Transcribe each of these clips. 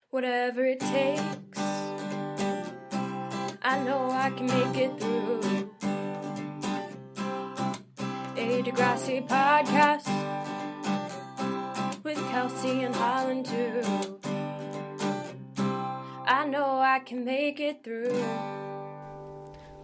Whatever it takes, I know I can make it through. A Degrassi podcast with Kelsey and Holland too. I know I can make it through.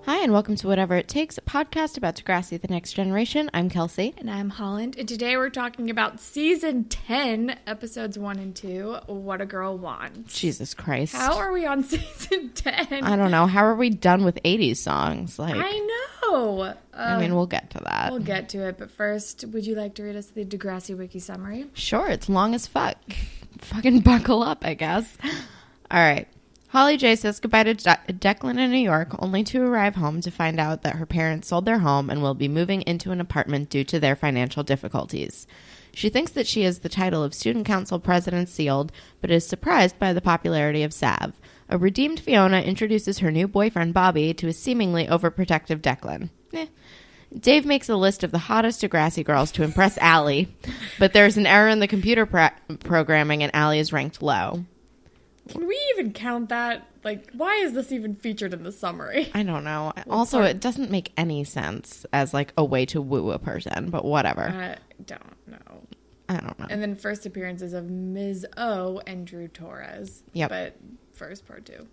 Hi, and welcome to Whatever It Takes, a podcast about Degrassi, the Next Generation. I'm Kelsey. And I'm Holland. And today we're talking about Season 10, Episodes 1 and 2, What a Girl Wants. Jesus Christ. How are we on Season 10? I don't know. How are we done with 80s songs? I know. I mean, we'll get to that. We'll get to it. But first, would you like to read us the Degrassi Wiki summary? Sure, it's long as fuck. Fucking buckle up, I guess. All right. Holly J says goodbye to Declan in New York, only to arrive home to find out that her parents sold their home and will be moving into an apartment due to their financial difficulties. She thinks that she has the title of Student Council President sealed, but is surprised by the popularity of Sav. A redeemed Fiona introduces her new boyfriend Bobby to a seemingly overprotective Declan. Dave makes a list of the hottest Degrassi girls to impress Alli, but there's an error in the computer programming and Alli is ranked low. Can we even count that? Like, why is this even featured in the summary? I don't know. Also, it doesn't make any sense as, like, a way to woo a person, but whatever. I don't know. And then first appearances of Ms. O and Drew Torres. Yep. But first, part 2.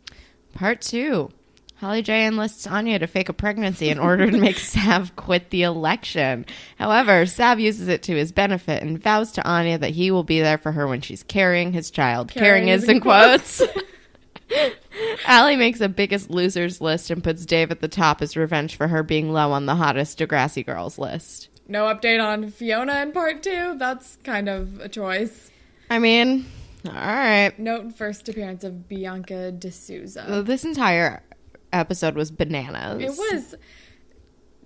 Part 2. Holly J enlists Anya to fake a pregnancy in order to make Sav quit the election. However, Sav uses it to his benefit and vows to Anya that he will be there for her when she's carrying his child. Carrying is in quotes. Alli makes a biggest losers list and puts Dave at the top as revenge for her being low on the hottest Degrassi girls list. No update on Fiona in part 2. That's kind of a choice. I mean, all right. Note first appearance of Bianca D'Souza. This entire episode was bananas. It was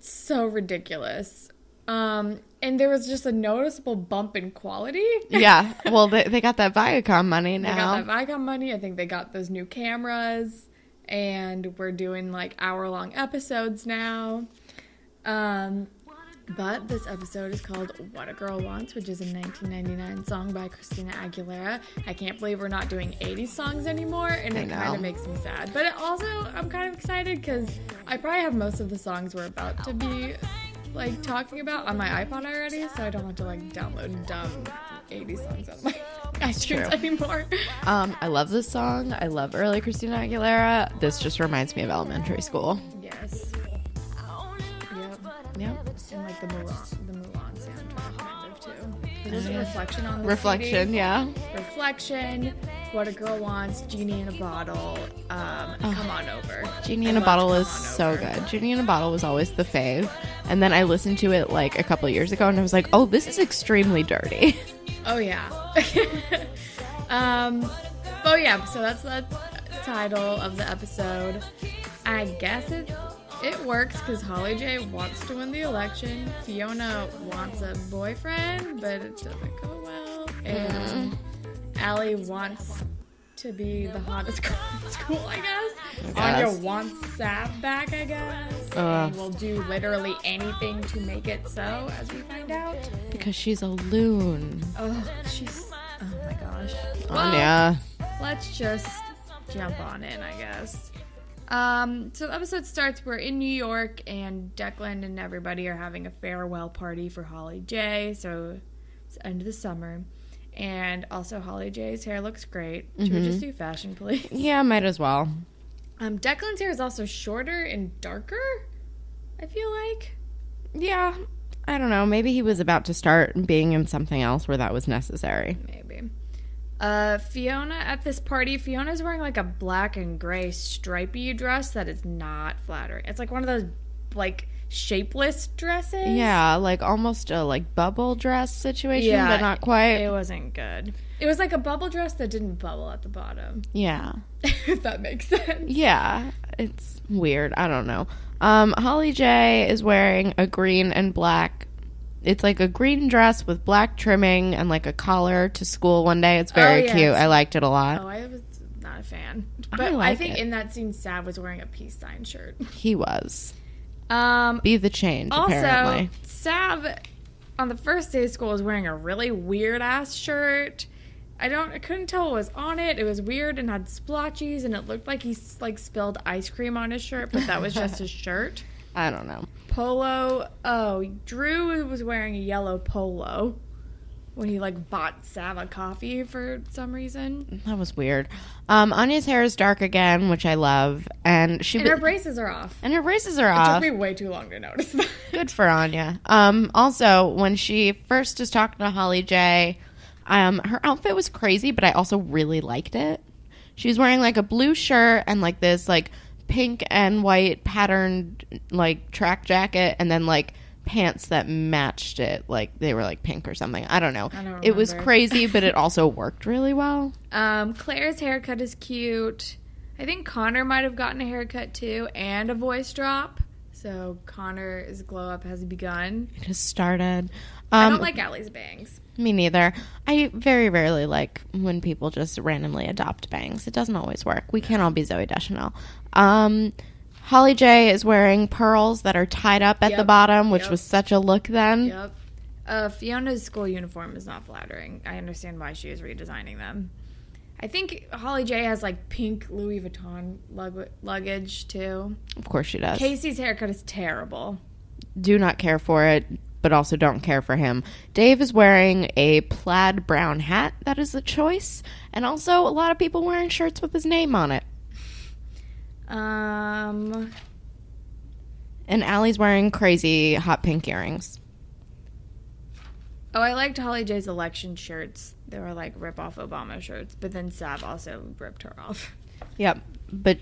so ridiculous. And there was just a noticeable bump in quality. Yeah. Well, they got that Viacom money now. They got that Viacom money. I think they got those new cameras. And we're doing, like, hour-long episodes now. But this episode is called What a Girl Wants, which is a 1999 song by Christina Aguilera. I can't believe we're not doing 80s songs anymore, and it kind of makes me sad. But it also, I'm kind of excited because I probably have most of the songs we're about to be, like, talking about on my iPod already, so I don't have to, like, download dumb 80s songs out of my iTunes anymore. I love this song. I love early Christina Aguilera. This just reminds me of elementary school. Yes. Yep. And like the Mulan soundtrack kind of too. There's a reflection on the Reflection, CD. yeah. Reflection, What a Girl Wants, Genie in a Bottle, Come On Over. Genie in a Bottle is so good. Genie in a Bottle was always the fave. And then I listened to it like a couple of years ago and I was like, oh, this is extremely dirty. Oh yeah. So that's the title of the episode. I guess it works because Holly J wants to win the election. Fiona wants a boyfriend, but it doesn't go well. And Alli wants to be the hottest girl in school, I guess. Anya wants Sav back, I guess. And will do literally anything to make it so, as we find out. Because she's a loon. Oh my gosh. Anya. Let's just jump on in, I guess. So the episode starts, we're in New York, and Declan and everybody are having a farewell party for Holly J, so it's the end of the summer. And also Holly J's hair looks great. Should we just do fashion, please? Yeah, might as well. Declan's hair is also shorter and darker, I feel like. Yeah, I don't know. Maybe he was about to start being in something else where that was necessary. Maybe. Fiona at this party, Fiona's wearing like a black and gray stripy dress that is not flattering. It's like one of those like shapeless dresses. Yeah, like almost a like bubble dress situation, but not quite. It wasn't good. It was like a bubble dress that didn't bubble at the bottom. Yeah. If that makes sense. Yeah, it's weird. I don't know. Holly J is wearing a green and black. It's like a green dress with black trimming and like a collar to school one day. It's very cute. I liked it a lot. Oh, I was not a fan. But I think in that scene, Sav was wearing a peace sign shirt. He was. Be the change, apparently. Also, Sav, on the first day of school, was wearing a really weird-ass shirt. I couldn't tell what was on it. It was weird and had splotches, and it looked like he like spilled ice cream on his shirt, but that was just his shirt. I don't know. Polo. Oh, Drew was wearing a yellow polo when he like bought Sav a coffee for some reason. That was weird. Anya's hair is dark again, which I love, and her braces are off. And her braces are It off. took me way too long to notice that. Good for Anya. Also, when she first was talking to Holly J, her outfit was crazy, but I also really liked it. She was wearing like a blue shirt and like this like pink and white patterned like track jacket, and then like pants that matched it, like they were like pink or something. I don't know. It was crazy, but it also worked really well. Claire's haircut is cute. I think Connor might have gotten a haircut too, and a voice drop. So Connor's glow up has begun. It has started. I don't like Alli's bangs. Me neither. I very rarely like when people just randomly adopt bangs. It doesn't always work. We can't all be Zooey Deschanel. Holly J is wearing pearls that are tied up at the bottom, which was such a look then. Yep. Fiona's school uniform is not flattering. I understand why she is redesigning them. I think Holly J has like pink Louis Vuitton luggage too. Of course she does. Casey's haircut is terrible. Do not care for it, but also don't care for him. Dave is wearing a plaid brown hat. That is a choice. And also a lot of people wearing shirts with his name on it. And Alli's wearing crazy hot pink earrings. Oh, I liked Holly J's election shirts. They were like rip-off Obama shirts, but then Sav also ripped her off. Yep, but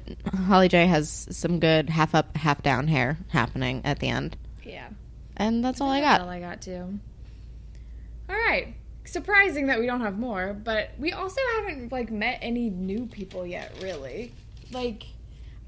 Holly J has some good half-up, half-down hair happening at the end. Yeah. And that's all I got. That's all I got, too. All right. Surprising that we don't have more, but we also haven't, like, met any new people yet, really. Like,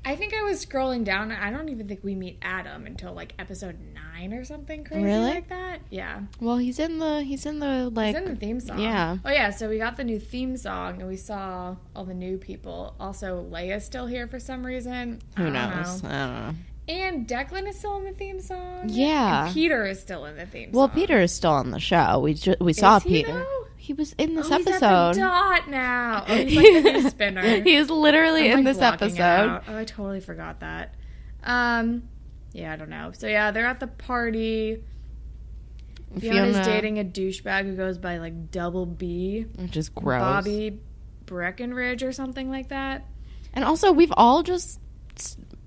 I think I was scrolling down, and I don't even think we meet Adam until, like, episode 9 or something crazy like that. Yeah. Well, he's in the like... He's in the theme song. Yeah. Oh, yeah, so we got the new theme song, and we saw all the new people. Also, Leia's still here for some reason. Who knows? I don't know. And Declan is still in the theme song. Yeah. And Peter is still in the theme song. Well, Peter is still on the show. We saw Peter. Though? He was in this episode. He's at the dot now. Oh, he's like the new spinner. He is literally in this episode. Oh, I totally forgot that. Yeah, I don't know. So yeah, they're at the party. Fiona's dating a douchebag who goes by like Double B, which is gross. Bobby Breckenridge or something like that. And also, we've all just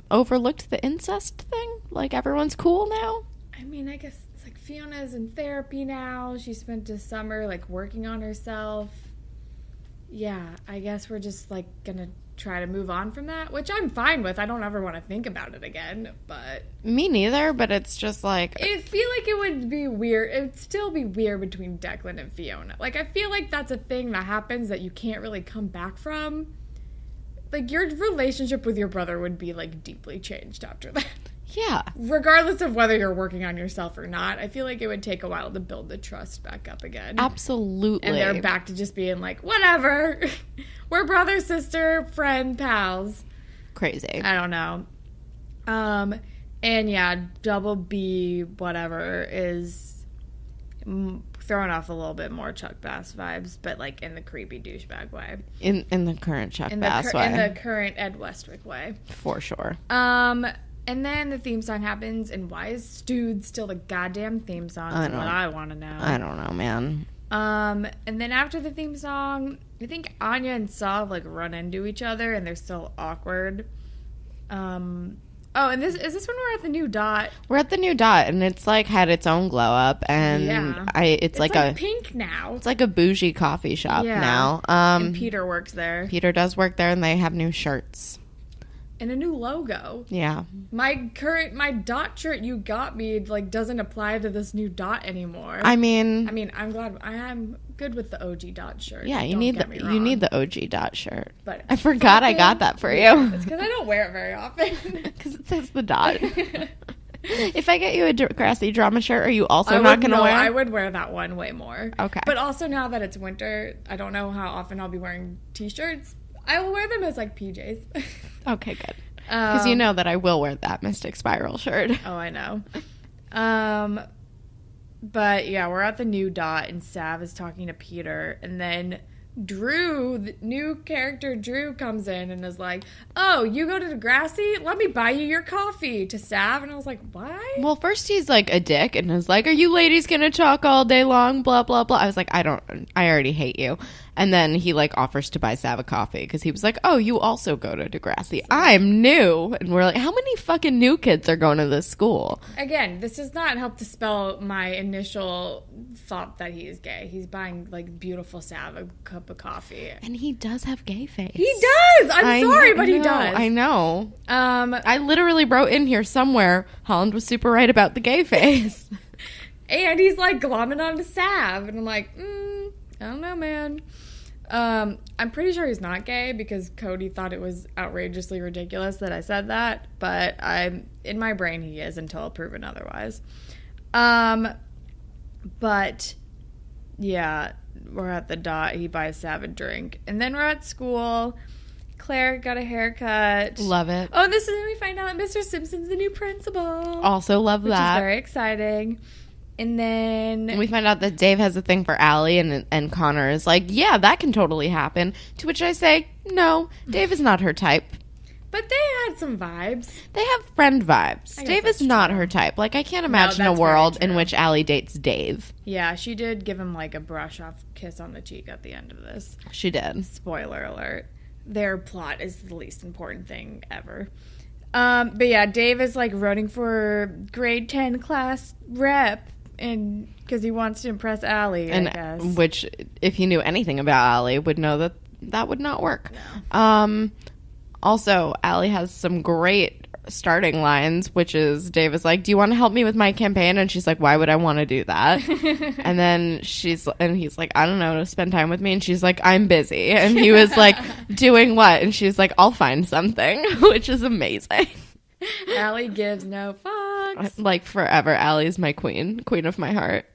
overlooked the incest thing. Like everyone's cool now. I mean, I guess it's like Fiona's in therapy now. She spent the summer like working on herself. Yeah, I guess we're just like gonna try to move on from that, which I'm fine with. I don't ever want to think about it again, but... Me neither, but it's just like... I feel like it would be weird. It would still be weird between Declan and Fiona. Like, I feel like that's a thing that happens that you can't really come back from. Like, your relationship with your brother would be, like, deeply changed after that. Yeah. Regardless of whether you're working on yourself or not, I feel like it would take a while to build the trust back up again. Absolutely. And they're back to just being like, whatever. We're brother, sister, friend, pals. Crazy. I don't know. And yeah, Double B, whatever, is throwing off a little bit more Chuck Bass vibes, but like in the creepy douchebag way. In the current Chuck Bass way. In the current Ed Westwick way. For sure. And then the theme song happens, and why is Stewed still the goddamn theme song? That's what I want to know. I don't know, man. And then after the theme song, I think Anya and Sav like run into each other, and they're still awkward. Oh, and is this when we're at the new dot? We're at the new dot, and it's like had its own glow up, and it's like a pink now. It's like a bougie coffee shop now. And Peter works there. Peter does work there, and they have new shirts. And a new logo. Yeah. My dot shirt you got me like doesn't apply to this new dot anymore. I mean, I'm glad I'm good with the OG dot shirt. Yeah, you need the OG dot shirt. But I forgot I got that for you. It's because I don't wear it very often. Because it says the dot. If I get you a Degrassi drama shirt, are you also not going to wear it? I would wear that one way more. Okay. But also now that it's winter, I don't know how often I'll be wearing t-shirts. I will wear them as like PJs. Okay, good. Because you know that I will wear that Mystic Spiral shirt. Oh, I know. But yeah, we're at the new dot, and Sav is talking to Peter, and then Drew, the new character Drew, comes in and is like, oh, you go to Degrassi? Let me buy you your coffee, to Sav. And I was like, why? Well, first he's like a dick and is like, are you ladies gonna talk all day long? Blah, blah, blah. I was like, I already hate you. And then he like offers to buy Sav a coffee because he was like, oh, you also go to Degrassi. I'm new. And we're like, how many fucking new kids are going to this school? Again, this does not help dispel my initial thought that he is gay. He's buying like beautiful Sav a cup of coffee. And he does have gay face. He does! I'm sorry, but he does. I know. I literally wrote in here somewhere, Holland was super right about the gay face. And he's like glomming onto Sav. And I'm like, I don't know, man. I'm pretty sure he's not gay because Cody thought it was outrageously ridiculous that I said that, but in my brain he is until proven otherwise. But yeah, we're at the dot. He buys Sav a drink, and then we're at school. Claire got a haircut. Love it. Oh, this is when we find out that Mr. Simpson's the new principal. Also love which that. Which is very exciting. And then we find out that Dave has a thing for Alli, and Connor is like, yeah, that can totally happen. To which I say, no, Dave is not her type. But they had some vibes. They have friend vibes. Dave is not her type. Like, I can't imagine a world in which Alli dates Dave. Yeah, she did give him like a brush-off kiss on the cheek at the end of this. She did. Spoiler alert. Their plot is the least important thing ever. But yeah, Dave is like running for grade 10 class rep. And because he wants to impress Alli, I guess. Which, if he knew anything about Alli, would know that that would not work. No. Also, Alli has some great starting lines, which is Dave is like, do you want to help me with my campaign? And she's like, why would I want to do that? And then he's like, I don't know, to spend time with me. And she's like, I'm busy. And he was like, doing what? And she's like, I'll find something, which is amazing. Alli gives no fucks. Like forever, Alli's my queen of my heart.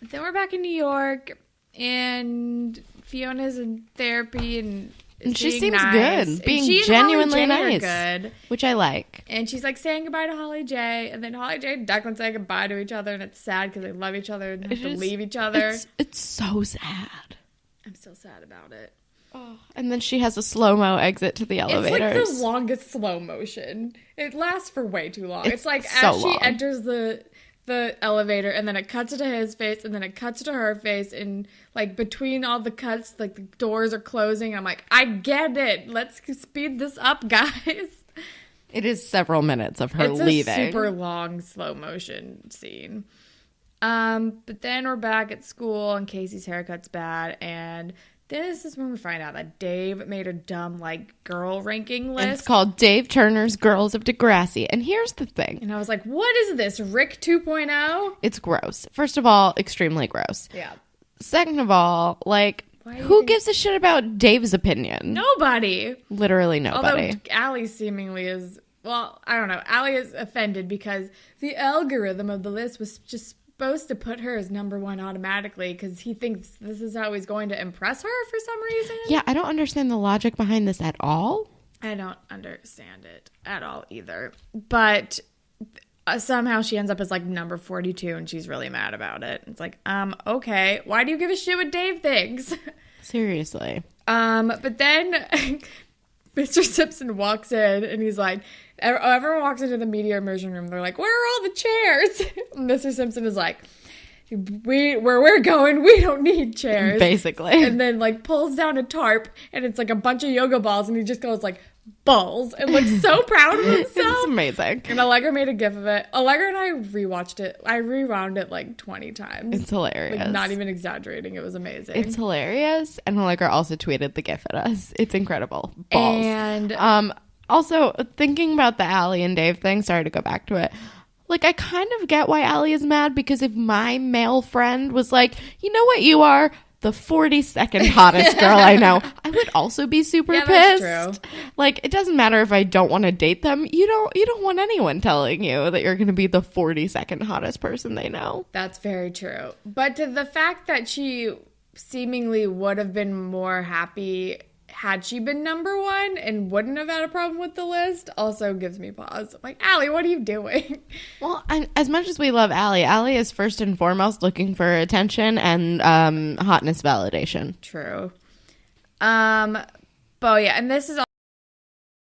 Then we're back in New York, and Fiona's in therapy, and she seems nice. good, being genuinely nice, good, which I like. And she's like saying goodbye to Holly J, and then Holly J and Declan say goodbye to each other, and it's sad because they love each other and have to leave each other. It's so sad. I'm still sad about it. Oh, and then she has a slow-mo exit to the elevators. It's like the longest slow motion. It lasts for way too long. It's like so as she enters the elevator, and then it cuts to his face, and then it cuts to her face, and like between all the cuts, like the doors are closing. I'm like, I get it. Let's speed this up, guys. It is several minutes of her leaving. It's a super long slow motion scene. But then we're back at school, and Casey's haircut's bad, and this is when we find out that Dave made a dumb, like, girl ranking list. And it's called Dave Turner's Girls of Degrassi. And here's the thing. And I was like, what is this, Rick 2.0? It's gross. First of all, extremely gross. Yeah. Second of all, like, who gives a shit about Dave's opinion? Nobody. Literally nobody. Although Alli seemingly is, well, I don't know. Alli is offended because the algorithm of the list was just supposed to put her as number one automatically because he thinks this is how he's going to impress her for some reason. Yeah, I don't understand the logic behind this at all. I don't understand it at all either. But somehow she ends up as like number 42 and she's really mad about it. It's like, okay, why do you give a shit what Dave thinks? Seriously. But then Mr. Simpson walks in and he's like, everyone walks into the media immersion room. They're like, where are all the chairs? And Mr. Simpson is like, where we're going, we don't need chairs. Basically. And then like pulls down a tarp and it's like a bunch of yoga balls and he just goes like, balls, and looks so proud of himself. It's amazing. And Allegra made a gif of it. Allegra and I rewatched it. I rewound it like 20 times. It's hilarious. Like, not even exaggerating. It was amazing. It's hilarious. And Allegra also tweeted the gif at us. It's incredible. Balls. And also, thinking about the Alli and Dave thing, sorry to go back to it. Like, I kind of get why Alli is mad, because if my male friend was like, you know what you are? The 42nd hottest girl I know, I would also be super pissed. That's true. Like, it doesn't matter if I don't want to date them. You don't want anyone telling you that you're going to be the 42nd hottest person they know. That's very true. But to the fact that she seemingly would have been more happy had she been number one and wouldn't have had a problem with the list also gives me pause. I'm like, Alli, what are you doing? Well, as much as we love Alli is first and foremost looking for attention and hotness validation. True. But yeah, and this is